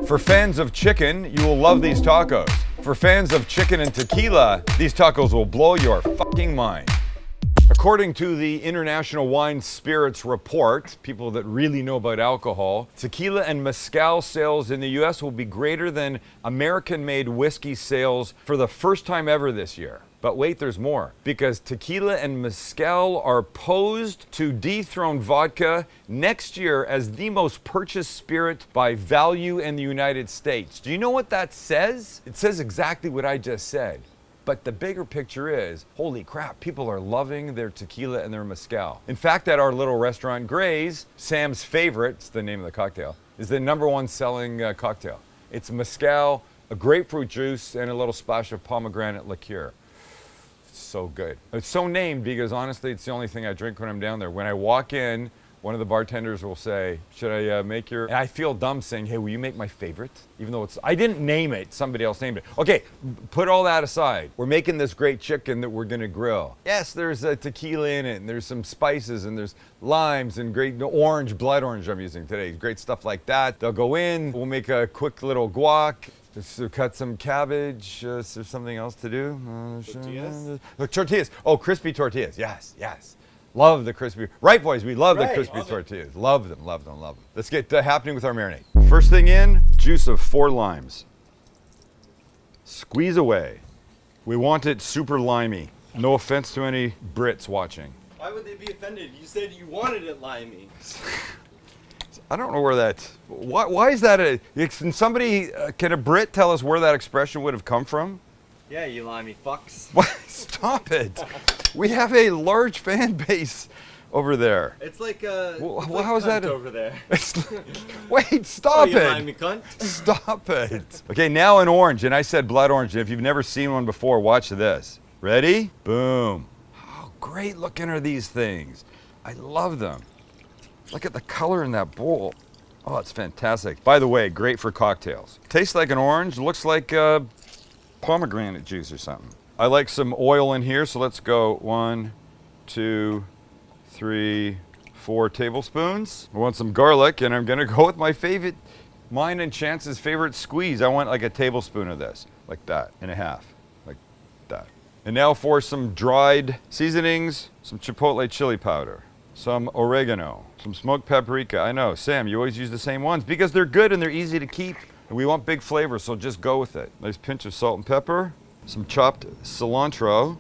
For fans of chicken, you will love these tacos. For fans of chicken and tequila, these tacos will blow your fucking mind. According to the International Wine Spirits Report, people that really know about alcohol, tequila and mezcal sales in the US will be greater than American-made whiskey sales for the first time ever this year. But wait, there's more. Because tequila and mezcal are posed to dethrone vodka next year as the most purchased spirit by value in the United States. Do you know what that says? It says exactly what I just said. But the bigger picture is, holy crap, people are loving their tequila and their mezcal. In fact, at our little restaurant, Gray's, Sam's favorite, it's the name of the cocktail, is the #1 selling cocktail. It's mezcal, a grapefruit juice, and a little splash of pomegranate liqueur. It's so good. It's so named because honestly, it's the only thing I drink when I'm down there. When I walk in, one of the bartenders will say, should I make your... And I feel dumb saying, hey, will you make my favorite? Even though I didn't name it, somebody else named it. Okay, put all that aside. We're making this great chicken that we're gonna grill. Yes, there's a tequila in it, and there's some spices, and there's limes, and great orange, blood orange I'm using today. Great stuff like that. They'll go in, we'll make a quick little guac, just cut some cabbage. Is there something else to do? Tortillas? Tortillas. Oh, crispy tortillas, yes, yes. Love the crispy. Right, boys, we love the crispy tortillas. Love them, love them, love them. Let's get happening with our marinade. First thing in, juice of 4 limes. Squeeze away. We want it super limey. No offense to any Brits watching. Why would they be offended? You said you wanted it limey. I don't know where that, why is that can somebody, can a Brit tell us where that expression would have come from? Yeah, you limey fucks. What? Stop it. We have a large fan base over there. It's like a how is that over there. Wait, stop you it. limey cunt. Stop it. Okay, now an orange, and I said blood orange. If you've never seen one before, watch this. Ready? Boom. How great looking are these things. I love them. Look at the color in that bowl. Oh, it's fantastic. By the way, great for cocktails. Tastes like an orange, looks like pomegranate juice or something. I like some oil in here, so let's go 1, 2, 3, 4 tablespoons. I want some garlic, and I'm gonna go with my favorite, mine and Chance's favorite squeeze. I want like a tablespoon of this, like that, and a half, like that. And now for some dried seasonings, some chipotle chili powder, some oregano, some smoked paprika. I know, Sam, you always use the same ones because they're good and they're easy to keep. And we want big flavor, so just go with it. Nice pinch of salt and pepper, some chopped cilantro.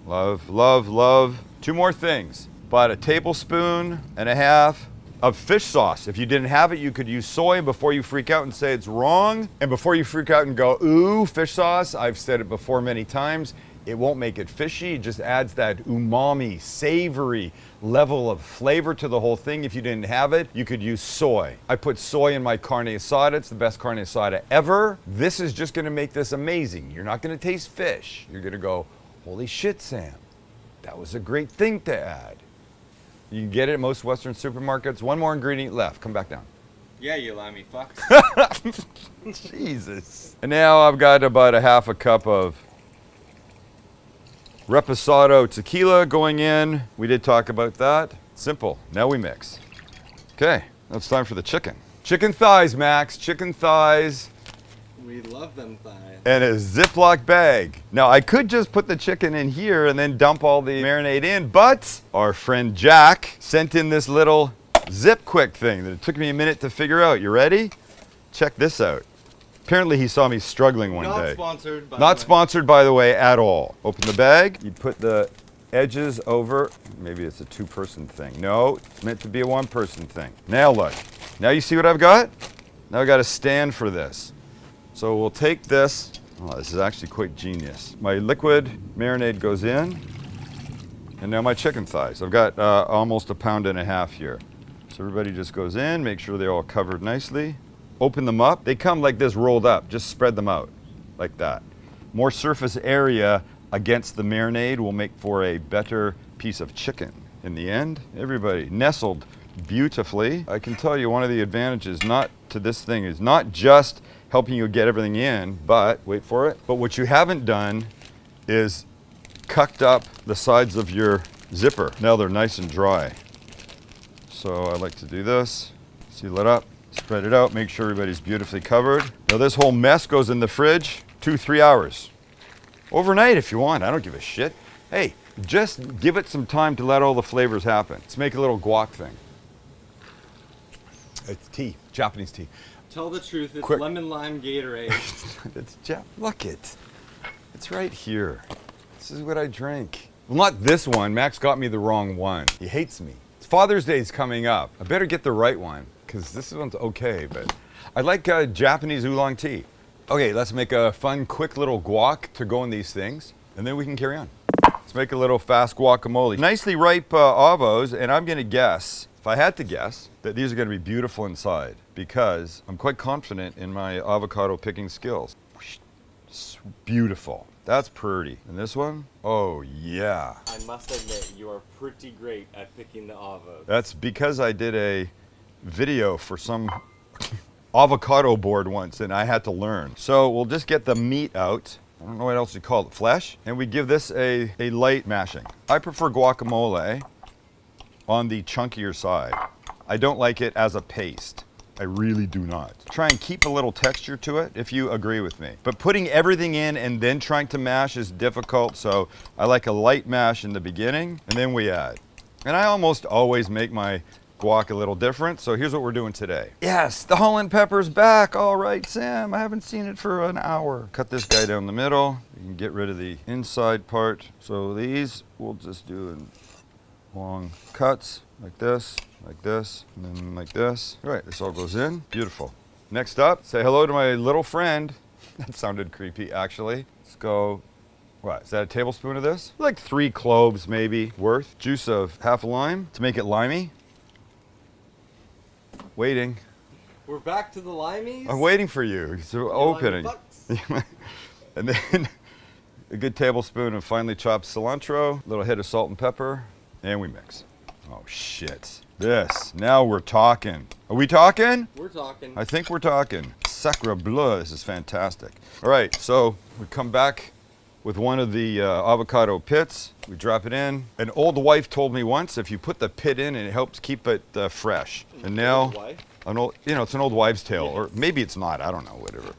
Love, love, love. 2 more things. About a tablespoon and a half of fish sauce. If you didn't have it, you could use soy before you freak out and say it's wrong. And before you freak out and go, ooh, fish sauce, I've said it before many times, it won't make it fishy. It just adds that umami, savory level of flavor to the whole thing. If you didn't have it, you could use soy. I put soy in my carne asada. It's the best carne asada ever. This is just gonna make this amazing. You're not gonna taste fish. You're gonna go, holy shit, Sam, that was a great thing to add. You can get it at most Western supermarkets. 1 more ingredient left. Come back down. Yeah, you limey fucks. Jesus. And now I've got about a half a cup of Reposado tequila going in. We did talk about that. Simple. Now we mix. Okay, now it's time for the chicken. Chicken thighs, Max. Chicken thighs. We love them thighs. And a Ziploc bag. Now I could just put the chicken in here and then dump all the marinade in, but our friend Jack sent in this little zip quick thing that it took me a minute to figure out. You ready? Check this out. Apparently he saw me struggling one day. Not sponsored, by the way. Not sponsored, by the way, at all. Open the bag. You put the edges over. Maybe it's a 2-person thing. No, it's meant to be a 1-person thing. Now look. Now you see what I've got? Now I've got a stand for this. So we'll take this. Oh, this is actually quite genius. My liquid marinade goes in. And now my chicken thighs. I've got almost 1.5 pounds here. So everybody just goes in, make sure they're all covered nicely. Open them up. They come like this rolled up. Just spread them out like that. More surface area against the marinade will make for a better piece of chicken. In the end, everybody nestled beautifully. I can tell you one of the advantages not to this thing is not just helping you get everything in, but, wait for it, but what you haven't done is cucked up the sides of your zipper. Now they're nice and dry. So I like to do this, seal it up, spread Spread it out, make sure everybody's beautifully covered. Now this whole mess goes in the fridge 2-3 hours. Overnight if you want, I don't give a shit. Hey, just give it some time to let all the flavors happen. Let's make a little guac thing. It's tea, Japanese tea. Tell the truth, it's Quick. lemon lime Gatorade. Look it. It's right here. This is what I drink. Well, not this one. Max got me the wrong one. He hates me. Father's Day is coming up. I better get the right one because this one's okay, but I like Japanese oolong tea. Okay, let's make a fun, quick little guac to go in these things, and then we can carry on. Let's make a little fast guacamole. Nicely ripe avos, and I'm gonna guess, if I had to guess, that these are gonna be beautiful inside because I'm quite confident in my avocado picking skills. Beautiful. That's pretty. And this one? Oh, yeah. I must admit, you are pretty great at picking the avos. That's because I did a video for some avocado board once and I had to learn. So we'll just get the meat out. I don't know what else you call it, flesh. And we give this a light mashing. I prefer guacamole on the chunkier side. I don't like it as a paste. I really do not. Try and keep a little texture to it if you agree with me. But putting everything in and then trying to mash is difficult, so I like a light mash in the beginning and then we add. And I almost always make my guac a little different, so here's what we're doing today. Yes, the Holland pepper's back. All right, Sam, I haven't seen it for an hour. Cut this guy down the middle. You can get rid of the inside part. So these we'll just do in long cuts like this, and then like this. All right, this all goes in. Beautiful. Next up, say hello to my little friend. That sounded creepy, actually. Let's go, what, is that a tablespoon of this? Like 3 cloves, maybe, worth. Juice of half a lime to make it limey. Waiting. We're back to the limeys? I'm waiting for you. So opening. And then a good tablespoon of finely chopped cilantro, a little hit of salt and pepper, and we mix. Oh, shit. This. Now we're talking. Are we talking? We're talking. I think we're talking. Sacre bleu. This is fantastic. All right, so we come back with one of the avocado pits. We drop it in. An old wife told me once, if you put the pit in, it helps keep it fresh. And now, it's an old wives' tale, or maybe it's not. I don't know. Whatever.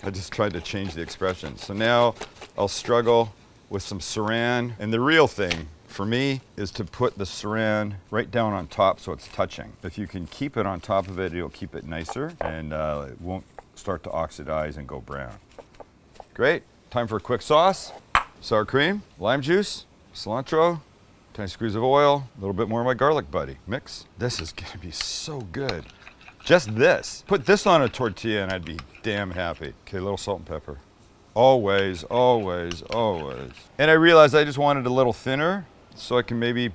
I just tried to change the expression. So now I'll struggle with some saran, and the real thing for me is to put the saran right down on top so it's touching. If you can keep it on top of it, it'll keep it nicer and it won't start to oxidize and go brown. Great. Time for a quick sauce. Sour cream, lime juice, cilantro, tiny squeeze of oil, a little bit more of my garlic buddy. Mix. This is gonna be so good. Just this. Put this on a tortilla and I'd be damn happy. Okay, a little salt and pepper. Always, always, always. And I realized I just wanted a little thinner, so I can maybe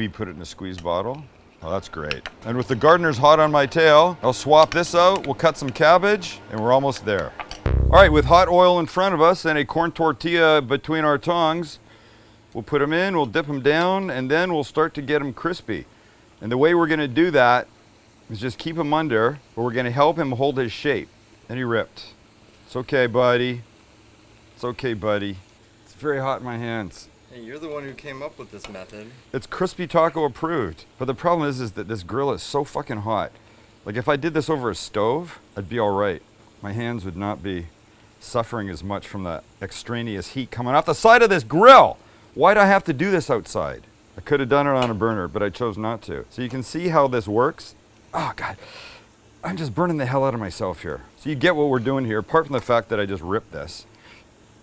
put it in a squeeze bottle. Oh, that's great. And with the gardeners hot on my tail, I'll swap this out, we'll cut some cabbage, and we're almost there. All right, with hot oil in front of us and a corn tortilla between our tongs, we'll put them in, we'll dip them down, and then we'll start to get them crispy. And the way we're gonna do that is just keep him under, but we're gonna help him hold his shape. And he ripped. It's okay, buddy. It's okay, buddy. It's very hot in my hands. Hey, you're the one who came up with this method. It's Crispy Taco approved. But the problem is that this grill is so fucking hot. Like if I did this over a stove, I'd be all right. My hands would not be suffering as much from the extraneous heat coming off the side of this grill. Why'd I have to do this outside? I could have done it on a burner, but I chose not to. So you can see how this works. Oh God, I'm just burning the hell out of myself here. So you get what we're doing here, apart from the fact that I just ripped this.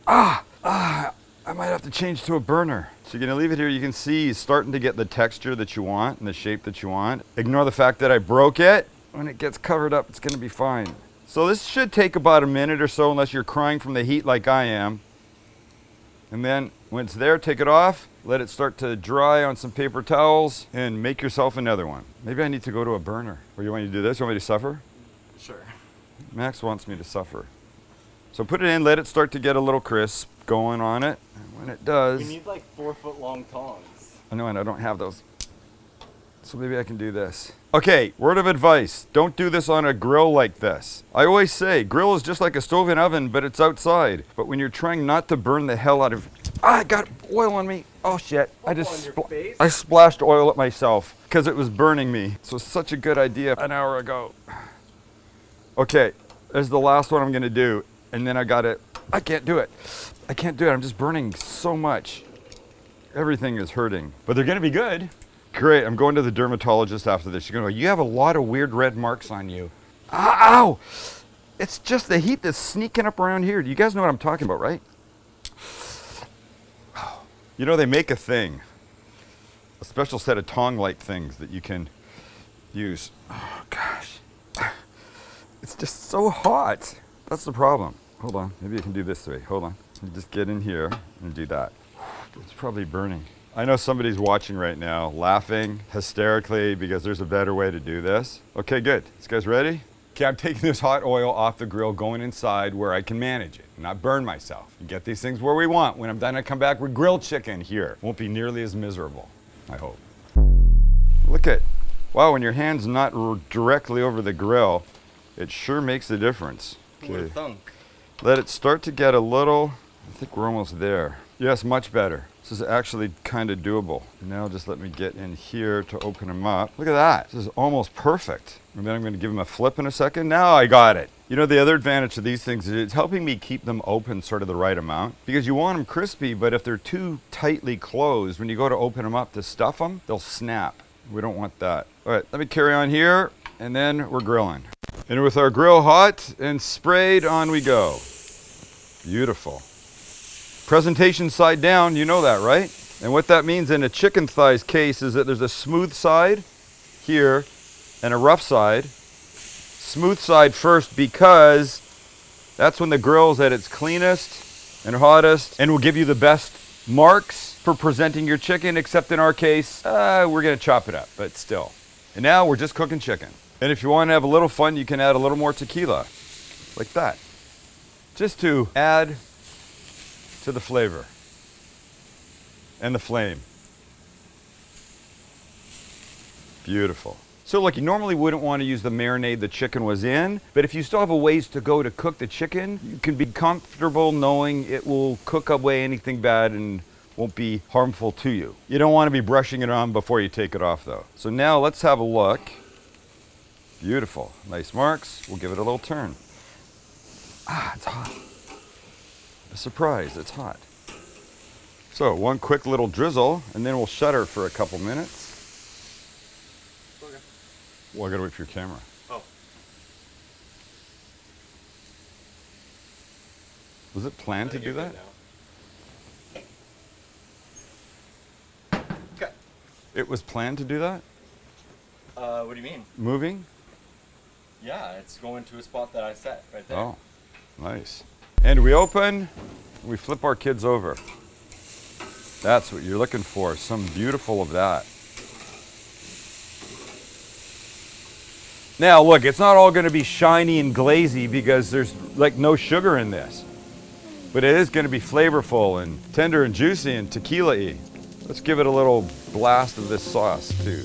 I might have to change to a burner. So you're gonna leave it here. You can see he's starting to get the texture that you want and the shape that you want. Ignore the fact that I broke it. When it gets covered up, it's gonna be fine. So this should take about a minute or so unless you're crying from the heat like I am. And then when it's there, take it off, let it start to dry on some paper towels and make yourself another one. Maybe I need to go to a burner. Or you want me to do this? You want me to suffer? Sure. Max wants me to suffer. So put it in, let it start to get a little crisp going on it. And when it does... We need like 4-foot-long tongs. I know, and I don't have those. So maybe I can do this. Okay, word of advice. Don't do this on a grill like this. I always say, grill is just like a stove and oven, but it's outside. But when you're trying not to burn the hell out of... I got oil on me. Oh shit. I splashed oil at myself because it was burning me. So such a good idea an hour ago. Okay, this is the last one I'm gonna do, and then I can't do it. I can't do it, I'm just burning so much. Everything is hurting, but they're gonna be good. Great, I'm going to the dermatologist after this. She's gonna go, you have a lot of weird red marks on you. Ow! It's just the heat that's sneaking up around here. Do you guys know what I'm talking about, right? You know, they make a thing, a special set of tong-like things that you can use. Oh, gosh. It's just so hot. That's the problem. Hold on, maybe I can do this way. Hold on. Let me just get in here and do that. It's probably burning. I know somebody's watching right now, laughing hysterically because there's a better way to do this. Okay, good. You guys ready? Okay, I'm taking this hot oil off the grill, going inside where I can manage it and not burn myself. And get these things where we want. When I'm done, I come back with grilled chicken here. Won't be nearly as miserable, I hope. Look at, wow, when your hand's not directly over the grill, it sure makes a difference. Okay. Let it start to get a little, I think we're almost there. Yes, much better. This is actually kind of doable. Now just let me get in here to open them up. Look at that. This is almost perfect. And then I'm going to give them a flip in a second. Now I got it. You know, the other advantage of these things is it's helping me keep them open sort of the right amount, because you want them crispy, but if they're too tightly closed, when you go to open them up to stuff them, they'll snap. We don't want that. All right, let me carry on here, and then we're grilling. And with our grill hot and sprayed, on we go. Beautiful. Presentation side down, you know that, right? And what that means in a chicken thighs case is that there's a smooth side here and a rough side. Smooth side first, because that's when the grill's at its cleanest and hottest and will give you the best marks for presenting your chicken, except in our case, we're gonna chop it up, but still. And now we're just cooking chicken. And if you want to have a little fun, you can add a little more tequila, like that. Just to add to the flavor and the flame. Beautiful. So look, you normally wouldn't want to use the marinade the chicken was in, but if you still have a ways to go to cook the chicken, you can be comfortable knowing it will cook away anything bad and won't be harmful to you. You don't want to be brushing it on before you take it off though. So now let's have a look. Beautiful, nice marks. We'll give it a little turn. Ah, it's hot. A surprise, it's hot. So one quick little drizzle, and then we'll shutter for a couple minutes. Okay. Well, I gotta wait for your camera. Oh. Was it planned to do that? Okay. It was planned to do that? What do you mean? Moving? Yeah, it's going to a spot that I set right there. Oh, nice. And we open, we flip our kids over. That's what you're looking for, some beautiful of that. Now look, it's not all gonna be shiny and glazy because there's like no sugar in this. But it is gonna be flavorful and tender and juicy and tequila-y. Let's give it a little blast of this sauce too.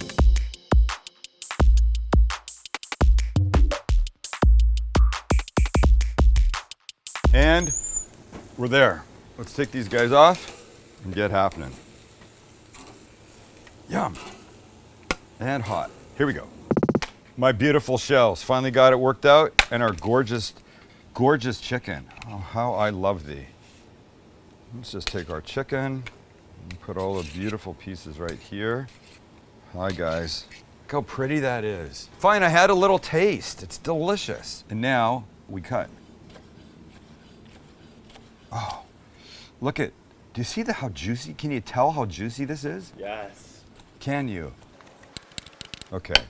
And we're there. Let's take these guys off and get happening. Yum. And hot. Here we go. My beautiful shells. Finally got it worked out, and our gorgeous, gorgeous chicken. Oh, how I love thee. Let's just take our chicken and put all the beautiful pieces right here. Hi guys. Look how pretty that is. Fine, I had a little taste. It's delicious. And now we cut. Oh, look at, do you see how juicy, can you tell how juicy this is? Yes. Can you? Okay,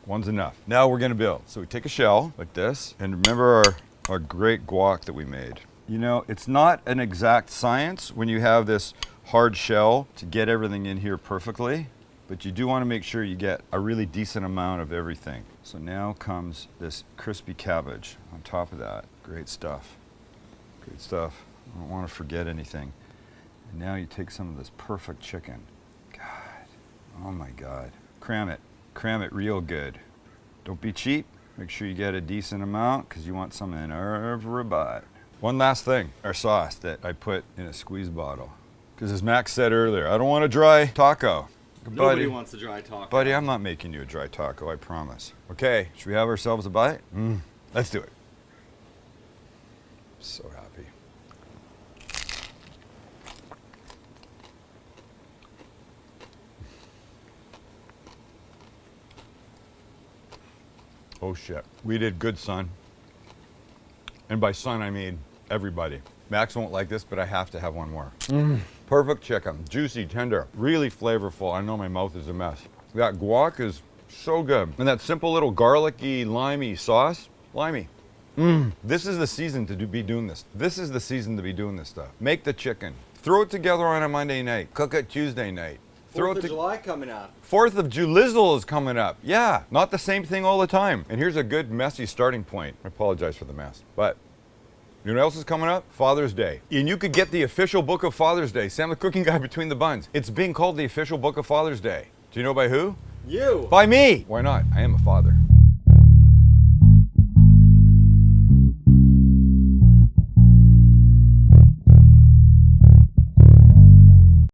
one's enough. Now we're gonna build. So we take a shell like this, and remember our great guac that we made. You know, it's not an exact science when you have this hard shell to get everything in here perfectly, but you do wanna make sure you get a really decent amount of everything. So now comes this crispy cabbage on top of that. Great stuff, great stuff. I don't want to forget anything. And now you take some of this perfect chicken. God, oh my God. Cram it real good. Don't be cheap. Make sure you get a decent amount because you want some in every bite. One last thing, our sauce that I put in a squeeze bottle. Because as Max said earlier, I don't want a dry taco. Nobody wants a dry taco. Buddy, I'm not making you a dry taco, I promise. Okay, should we have ourselves a bite? Let's do it. So happy. Oh shit. We did good, son. And by son, I mean everybody. Max won't like this, but I have to have one more. Perfect chicken. Juicy, tender, really flavorful. I know my mouth is a mess. That guac is so good. And that simple little garlicky, limey sauce, limey. This is the season to be doing this. This is the season to be doing this stuff. Make the chicken. Throw it together on a Monday night. Cook it Tuesday night. Throw 4th it of July coming up. 4th of Julizzle is coming up. Yeah, not the same thing all the time. And here's a good messy starting point. I apologize for the mess. But you know what else is coming up? Father's Day. And you could get the official book of Father's Day. Sam the Cooking Guy Between the Buns. It's being called the official book of Father's Day. Do you know by who? You. By me. Why not? I am a father.